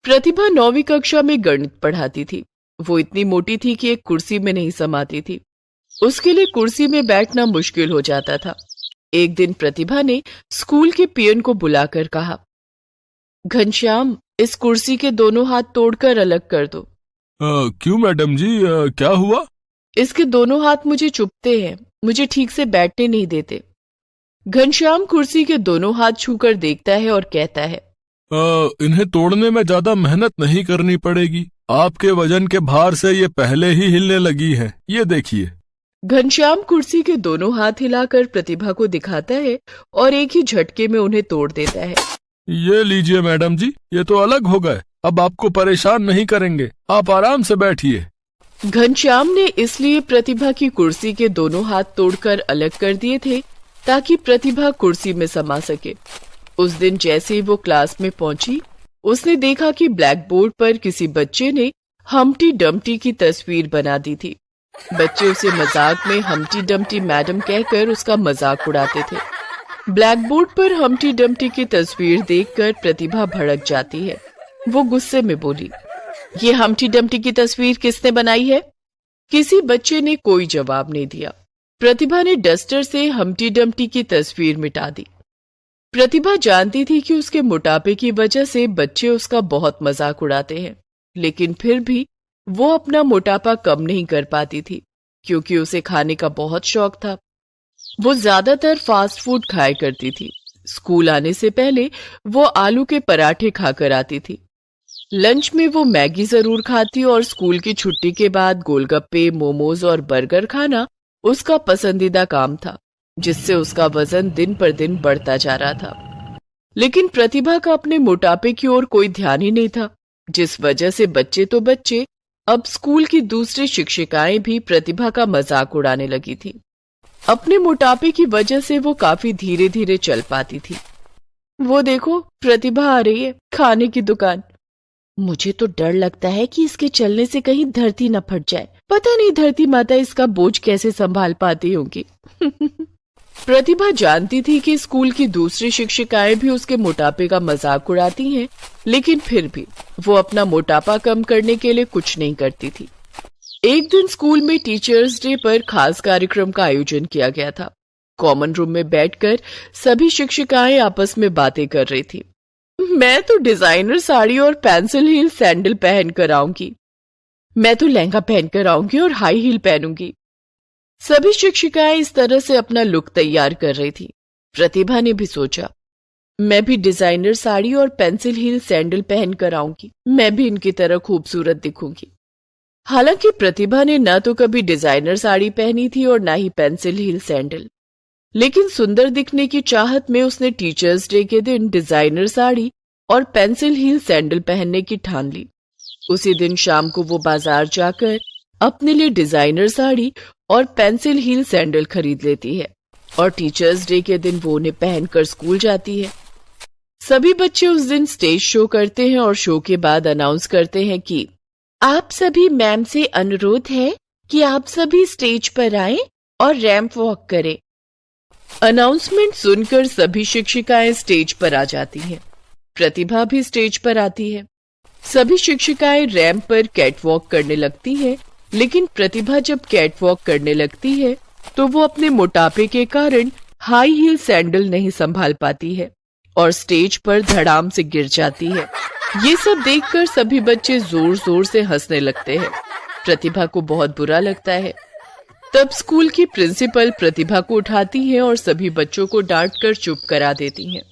प्रतिभा 9वीं कक्षा में गणित पढ़ाती थी। वो इतनी मोटी थी कि एक कुर्सी में नहीं समाती थी। उसके लिए कुर्सी में बैठना मुश्किल हो जाता था। एक दिन प्रतिभा ने स्कूल के पियन को बुलाकर कहा, घनश्याम, इस कुर्सी के दोनों हाथ तोड़कर अलग कर दो। क्यों मैडम जी, क्या हुआ? इसके दोनों हाथ मुझे चुभते हैं, मुझे ठीक से बैठने नहीं देते। घनश्याम कुर्सी के दोनों हाथ छूकर देखता है और कहता है, इन्हें तोड़ने में ज्यादा मेहनत नहीं करनी पड़ेगी। आपके वजन के भार से ये पहले ही हिलने लगी है, ये देखिए। घनश्याम कुर्सी के दोनों हाथ हिलाकर प्रतिभा को दिखाता है और एक ही झटके में उन्हें तोड़ देता है। ये लीजिए मैडम जी, ये तो अलग हो गए। अब आपको परेशान नहीं करेंगे, आप आराम से बैठिए। घनश्याम ने इसलिए प्रतिभा की कुर्सी के दोनों हाथ तोड़कर अलग कर दिए थे ताकि प्रतिभा कुर्सी में समा सके। उस दिन जैसे ही वो क्लास में पहुंची, उसने देखा कि ब्लैक बोर्ड पर किसी बच्चे ने हम्टी डम्टी की तस्वीर बना दी थी। बच्चे उसे मजाक में हम्टी डम्टी मैडम कहकर उसका मजाक उड़ाते थे। ब्लैक बोर्ड पर हम्टी डम्टी की तस्वीर देखकर प्रतिभा भड़क जाती है। वो गुस्से में बोली, ये हम्टी डम्टी की तस्वीर किसने बनाई है? किसी बच्चे ने कोई जवाब नहीं दिया। प्रतिभा ने डस्टर से हम्टी डम्टी की तस्वीर मिटा दी। प्रतिभा जानती थी कि उसके मोटापे की वजह से बच्चे उसका बहुत मजाक उड़ाते हैं, लेकिन फिर भी वो अपना मोटापा कम नहीं कर पाती थी क्योंकि उसे खाने का बहुत शौक था। वो ज्यादातर फास्ट फूड खाया करती थी। स्कूल आने से पहले वो आलू के पराठे खाकर आती थी। लंच में वो मैगी जरूर खाती और स्कूल की छुट्टी के बाद गोलगप्पे, मोमोज और बर्गर खाना उसका पसंदीदा काम था, जिससे उसका वजन दिन पर दिन बढ़ता जा रहा था। लेकिन प्रतिभा का अपने मोटापे की ओर कोई ध्यान ही नहीं था, जिस वजह से बच्चे तो बच्चे, अब स्कूल की दूसरी शिक्षिकाएं भी प्रतिभा का मजाक उड़ाने लगी थी। अपने मोटापे की वजह से वो काफी धीरे धीरे चल पाती थी। वो देखो, प्रतिभा आ रही है, खाने की दुकान। मुझे तो डर लगता है कि इसके चलने से कहीं धरती न फट जाए। पता नहीं धरती माता इसका बोझ कैसे संभाल पाती होंगी। प्रतिभा जानती थी कि स्कूल की दूसरी शिक्षिकाएं भी उसके मोटापे का मजाक उड़ाती हैं, लेकिन फिर भी वो अपना मोटापा कम करने के लिए कुछ नहीं करती थी। एक दिन स्कूल में टीचर्स डे पर खास कार्यक्रम का आयोजन किया गया था। कॉमन रूम में बैठकर सभी शिक्षिकाएं आपस में बातें कर रही थी। मैं तो डिजाइनर साड़ी और पेंसिल हील सैंडल पहन कर आऊंगी। मैं तो लहंगा पहनकर आऊंगी और हाई हील पहनूंगी। सभी शिक्षिकाएं इस तरह से अपना लुक तैयार कर रही थी। प्रतिभा ने भी सोचा, मैं भी डिजाइनर साड़ी और पेंसिल हील सैंडल पहनकर आऊंगी। मैं भी इनकी तरह खूबसूरत दिखूंगी। हालांकि प्रतिभा ने न तो कभी डिजाइनर साड़ी पहनी थी और न ही पेंसिल हील सैंडल, लेकिन सुंदर दिखने की चाहत में उसने टीचर्स डे के दिन डिजाइनर साड़ी और पेंसिल हील सैंडल पहनने की ठान ली। उसी दिन शाम को वो बाजार जाकर अपने लिए डिजाइनर साड़ी और पेंसिल हील सैंडल खरीद लेती है और टीचर्स डे के दिन वो उन्हें पहनकर स्कूल जाती है। सभी बच्चे उस दिन स्टेज शो करते हैं और शो के बाद अनाउंस करते हैं कि आप सभी मैम से अनुरोध है कि आप सभी स्टेज पर आएं और रैंप वॉक करें। अनाउंसमेंट सुनकर सभी शिक्षिकाएं स्टेज पर आ जाती हैं। प्रतिभा भी स्टेज पर आती है। सभी शिक्षिकाएं रैंप पर कैटवॉक करने लगती हैं, लेकिन प्रतिभा जब कैटवॉक करने लगती है तो वो अपने मोटापे के कारण हाई हील सैंडल नहीं संभाल पाती है और स्टेज पर धड़ाम से गिर जाती है। ये सब देखकर सभी बच्चे जोर जोर से हंसने लगते हैं। प्रतिभा को बहुत बुरा लगता है। तब स्कूल की प्रिंसिपल प्रतिभा को उठाती है और सभी बच्चों को डांट कर चुप करा देती हैं।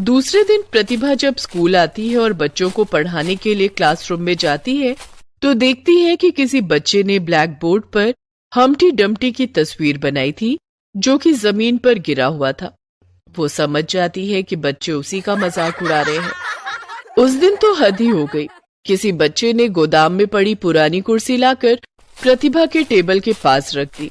दूसरे दिन प्रतिभा जब स्कूल आती है और बच्चों को पढ़ाने के लिए क्लासरूम में जाती है तो देखती है कि किसी बच्चे ने ब्लैक बोर्ड पर हम्टी डम्टी की तस्वीर बनाई थी जो कि जमीन पर गिरा हुआ था। वो समझ जाती है कि बच्चे उसी का मजाक उड़ा रहे हैं। उस दिन तो हद ही हो गई। किसी बच्चे ने गोदाम में पड़ी पुरानी कुर्सी लाकर प्रतिभा के टेबल के पास रख दी।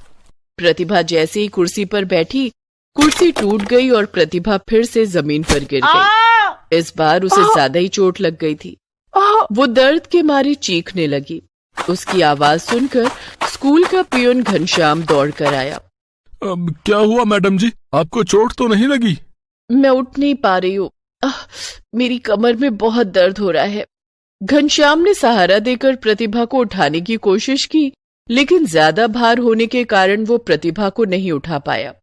प्रतिभा जैसे ही कुर्सी पर बैठी, कुर्सी टूट गई और प्रतिभा फिर से जमीन पर गिर गई। इस बार उसे ज्यादा ही चोट लग गई थी। वो दर्द के मारे चीखने लगी। उसकी आवाज सुनकर स्कूल का पियोन घनश्याम दौड़ कर आया। क्या हुआ मैडम जी, आपको चोट तो नहीं लगी? मैं उठ नहीं पा रही हूँ। मेरी कमर में बहुत दर्द हो रहा है। घनश्याम ने सहारा देकर प्रतिभा को उठाने की कोशिश की, लेकिन ज्यादा भार होने के कारण वो प्रतिभा को नहीं उठा पाया।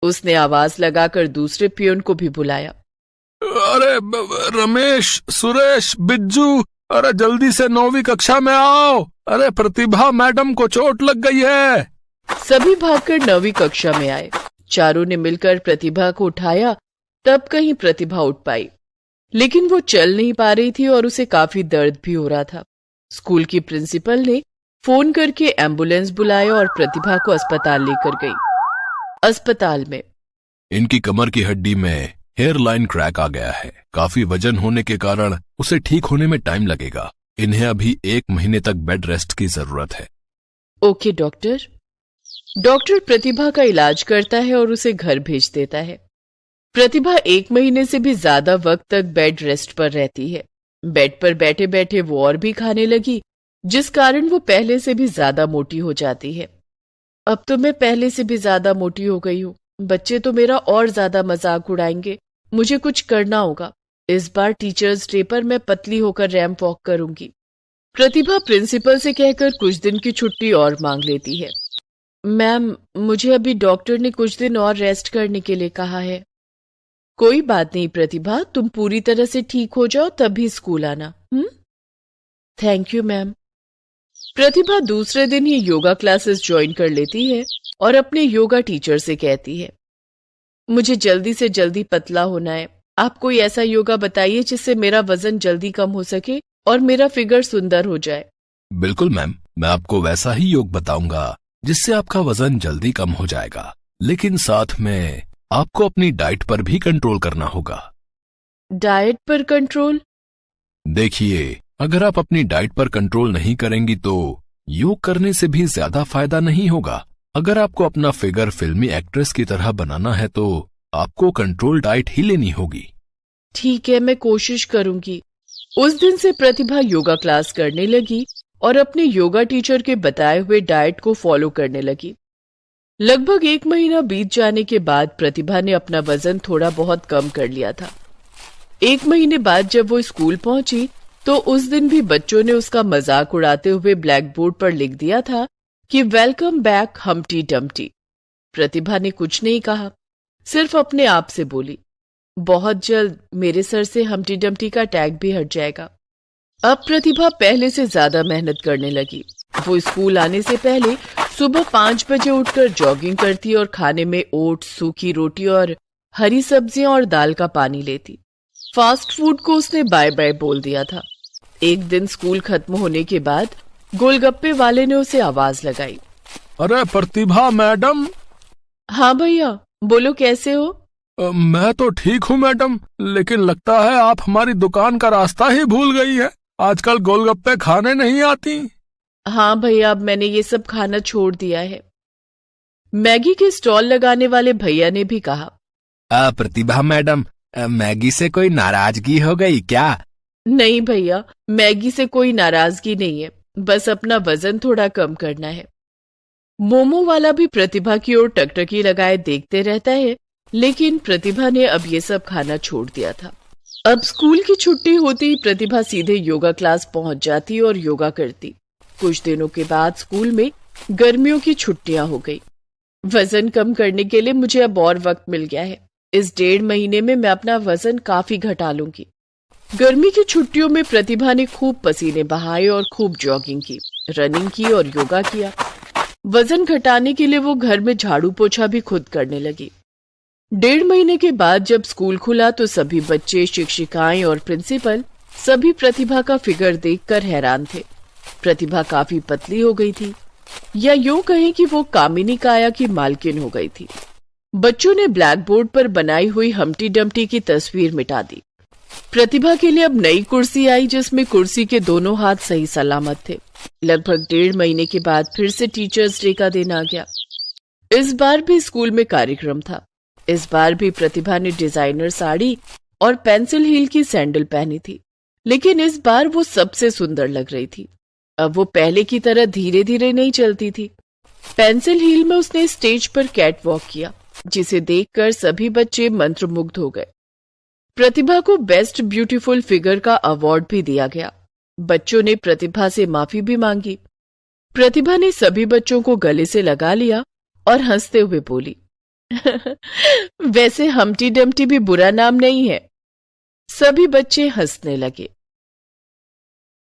उसने आवाज लगाकर दूसरे पियोन को भी बुलाया। अरे रमेश, सुरेश, बिज्जू, अरे जल्दी से 9वीं कक्षा में आओ। अरे प्रतिभा मैडम को चोट लग गई है। सभी भागकर 9वीं कक्षा में आए। चारों ने मिलकर प्रतिभा को उठाया, तब कहीं प्रतिभा उठ पाई, लेकिन वो चल नहीं पा रही थी और उसे काफी दर्द भी हो रहा था। स्कूल की प्रिंसिपल ने फोन करके एम्बुलेंस बुलाया और प्रतिभा को अस्पताल लेकर गई। अस्पताल में इनकी कमर की हड्डी में हेयरलाइन क्रैक आ गया है। काफी वजन होने के कारण उसे ठीक होने में टाइम लगेगा। इन्हें अभी 1 महीने तक बेड रेस्ट की जरूरत है। Okay doctor. डॉक्टर प्रतिभा का इलाज करता है और उसे घर भेज देता है। प्रतिभा 1 महीने से भी ज्यादा वक्त तक बेड रेस्ट पर रहती है। बेड पर बैठे बैठे वो और भी खाने लगी, जिस कारण वो पहले से भी ज्यादा मोटी हो जाती है। अब तो मैं पहले से भी ज्यादा मोटी हो गई हूँ। बच्चे तो मेरा और ज्यादा मजाक उड़ाएंगे। मुझे कुछ करना होगा। इस बार टीचर्स डे पर मैं पतली होकर रैंप वॉक करूंगी। प्रतिभा प्रिंसिपल से कहकर कुछ दिन की छुट्टी और मांग लेती है। मैम, मुझे अभी डॉक्टर ने कुछ दिन और रेस्ट करने के लिए कहा है। कोई बात नहीं प्रतिभा, तुम पूरी तरह से ठीक हो जाओ तभी स्कूल आना। Thank you ma'am. प्रतिभा दूसरे दिन ही योगा क्लासेस ज्वाइन कर लेती है और अपने योगा टीचर से कहती है, मुझे जल्दी से जल्दी पतला होना है। आप कोई ऐसा योगा बताइए जिससे मेरा वजन जल्दी कम हो सके और मेरा फिगर सुंदर हो जाए। बिल्कुल मैम, मैं आपको वैसा ही योग बताऊंगा जिससे आपका वजन जल्दी कम हो जाएगा, लेकिन साथ में आपको अपनी डाइट पर भी कंट्रोल करना होगा। डाइट पर कंट्रोल? देखिए, अगर आप अपनी डाइट पर कंट्रोल नहीं करेंगी तो योग करने से भी ज्यादा फायदा नहीं होगा। अगर आपको अपना फिगर फिल्मी एक्ट्रेस की तरह बनाना है तो आपको कंट्रोल डाइट ही लेनी होगी। ठीक है, मैं कोशिश करूंगी। उस दिन से प्रतिभा योगा क्लास करने लगी और अपने योगा टीचर के बताए हुए डाइट को फॉलो करने लगी। लगभग 1 महीना बीत जाने के बाद प्रतिभा ने अपना वजन थोड़ा बहुत कम कर लिया था। 1 महीने बाद जब वो स्कूल पहुंची तो उस दिन भी बच्चों ने उसका मजाक उड़ाते हुए ब्लैक बोर्ड पर लिख दिया था कि वेलकम बैक हम्टी डम्टी। प्रतिभा ने कुछ नहीं कहा, सिर्फ अपने आप से बोली, बहुत जल्द मेरे सर से हम्टी डम्टी का टैग भी हट जाएगा। अब प्रतिभा पहले से ज्यादा मेहनत करने लगी। वो स्कूल आने से पहले सुबह 5 बजे उठकर जॉगिंग करती और खाने में ओट्स, सूखी रोटी और हरी सब्जियां और दाल का पानी लेती। फास्ट फूड को उसने बाय बाय बोल दिया था। एक दिन स्कूल खत्म होने के बाद गोलगप्पे वाले ने उसे आवाज लगाई। अरे प्रतिभा मैडम। हाँ भैया, बोलो कैसे हो? मैं तो ठीक हूँ मैडम, लेकिन लगता है आप हमारी दुकान का रास्ता ही भूल गई है। आजकल गोलगप्पे खाने नहीं आती। हाँ भैया, अब मैंने ये सब खाना छोड़ दिया है। मैगी के स्टॉल लगाने वाले भैया ने भी कहा। प्रतिभा मैडम, मैगी से कोई नाराजगी हो गई क्या? नहीं भैया, मैगी से कोई नाराजगी नहीं है, बस अपना वजन थोड़ा कम करना है। मोमो वाला भी प्रतिभा की ओर टकटकी लगाए देखते रहता है, लेकिन प्रतिभा ने अब ये सब खाना छोड़ दिया था। अब स्कूल की छुट्टी होती ही प्रतिभा सीधे योगा क्लास पहुंच जाती और योगा करती। कुछ दिनों के बाद स्कूल में गर्मियों की छुट्टियां हो गई। वजन कम करने के लिए मुझे अब और वक्त मिल गया है। इस 1.5 महीने में मैं अपना वजन काफी घटा लूंगी। गर्मी की छुट्टियों में प्रतिभा ने खूब पसीने बहाए और खूब जॉगिंग की, रनिंग की और योगा किया। वजन घटाने के लिए वो घर में झाड़ू पोछा भी खुद करने लगी। 1.5 महीने के बाद जब स्कूल खुला तो सभी बच्चे, शिक्षिकाएं और प्रिंसिपल सभी प्रतिभा का फिगर देखकर हैरान थे। प्रतिभा काफी पतली हो गई थी, या यूं कहें कि वो कामिनी काया की मालकिन हो गई थी। बच्चों ने ब्लैक बोर्ड पर बनाई हुई हम्टी डम्टी की तस्वीर मिटा दी। प्रतिभा के लिए अब नई कुर्सी आई जिसमें कुर्सी के दोनों हाथ सही सलामत थे। लगभग 1.5 महीने के बाद फिर से टीचर्स डे का दिन आ गया। इस बार भी स्कूल में कार्यक्रम था। इस बार भी प्रतिभा ने डिजाइनर साड़ी और पेंसिल हील की सैंडल पहनी थी, लेकिन इस बार वो सबसे सुंदर लग रही थी। अब वो पहले की तरह धीरे धीरे नहीं चलती थी। पेंसिल हील में उसने स्टेज पर कैट वॉक किया, जिसे देखकर सभी बच्चे मंत्रमुग्ध हो गए। प्रतिभा को बेस्ट ब्यूटीफुल फिगर का अवार्ड भी दिया गया। बच्चों ने प्रतिभा से माफी भी मांगी। प्रतिभा ने सभी बच्चों को गले से लगा लिया और हंसते हुए बोली, वैसे हम्टी डम्टी भी बुरा नाम नहीं है। सभी बच्चे हंसने लगे।